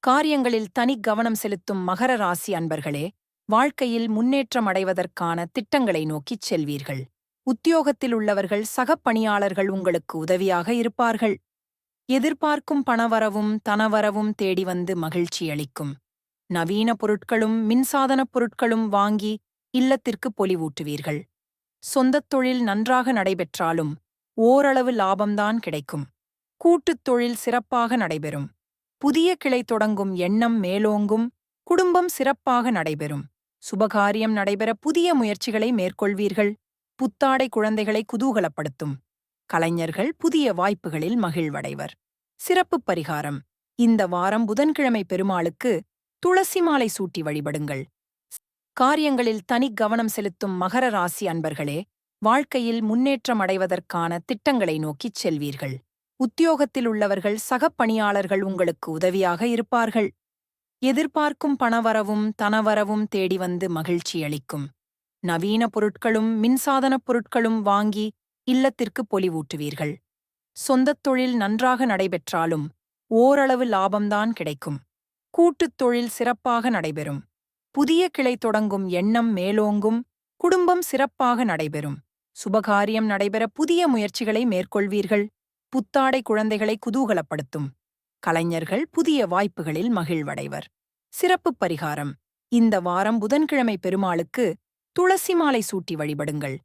காரியங்களில் தனி கவனம் செலுத்தும் மகர ராசி அன்பர்களே, வாழ்க்கையில் முன்னேற்றம் அடைவதற்கான திட்டங்களை நோக்கிச் செல்வீர்கள். உத்தியோகத்தில் உள்ளவர்கள் சக பணியாளர்கள் உங்களுக்கு உதவியாக இருப்பார்கள். எதிர்பார்க்கும் பணவரவும் தனவரவும் தேடி வந்து மகிழ்ச்சியளிக்கும். நவீன பொருட்களும் மின்சாதனப் பொருட்களும் வாங்கி இல்லத்திற்கு பொலிவூட்டுவீர்கள். சொந்தத் தொழில் நன்றாக நடைபெற்றாலும் ஓரளவு லாபம்தான் கிடைக்கும். கூட்டுத் தொழில் சிறப்பாக நடைபெறும். புதிய கிளை தொடங்கும் எண்ணம் மேலோங்கும். குடும்பம் சிறப்பாக நடைபெறும். சுபகாரியம் நடைபெற புதிய முயற்சிகளை மேற்கொள்வீர்கள். புத்தாடை குழந்தைகளை குதூகலப்படுத்தும். கலைஞர்கள் புதிய வாய்ப்புகளில் மகிழ்வடைவர். சிறப்புப் பரிகாரம்: இந்த வாரம் புதன்கிழமை பெருமாளுக்கு துளசி மாலை சூட்டி வழிபடுங்கள். காரியங்களில் தனி கவனம் செலுத்தும் மகர ராசி அன்பர்களே, வாழ்க்கையில் முன்னேற்றம் அடைவதற்கான திட்டங்களை நோக்கிச் செல்வீர்கள். உத்தியோகத்தில் உள்ளவர்கள் சக பணியாளர்கள் உங்களுக்கு உதவியாக இருப்பார்கள். எதிர்பார்க்கும் பணவரவும் தனவரவும் தேடி வந்து மகிழ்ச்சியளிக்கும். நவீன பொருட்களும் மின்சாதனப் பொருட்களும் வாங்கி இல்லத்திற்கு பொலிவூட்டுவீர்கள். சொந்தத் தொழில் நன்றாக நடைபெற்றாலும் ஓரளவு லாபம்தான் கிடைக்கும். கூட்டுத் தொழில் சிறப்பாக நடைபெறும். புதிய கிளை தொடங்கும் எண்ணம் மேலோங்கும். குடும்பம் சிறப்பாக நடைபெறும். சுபகாரியம் நடைபெற புதிய முயற்சிகளை மேற்கொள்வீர்கள். புத்தாடை குழந்தைகளை குதூகலப்படுத்தும். கலைஞர்கள் புதிய வாய்ப்புகளில் மகிழ்வடைவர். சிறப்புப் பரிகாரம்: இந்த வாரம் புதன்கிழமை பெருமாளுக்கு துளசி மாலை சூட்டி வழிபடுங்கள்.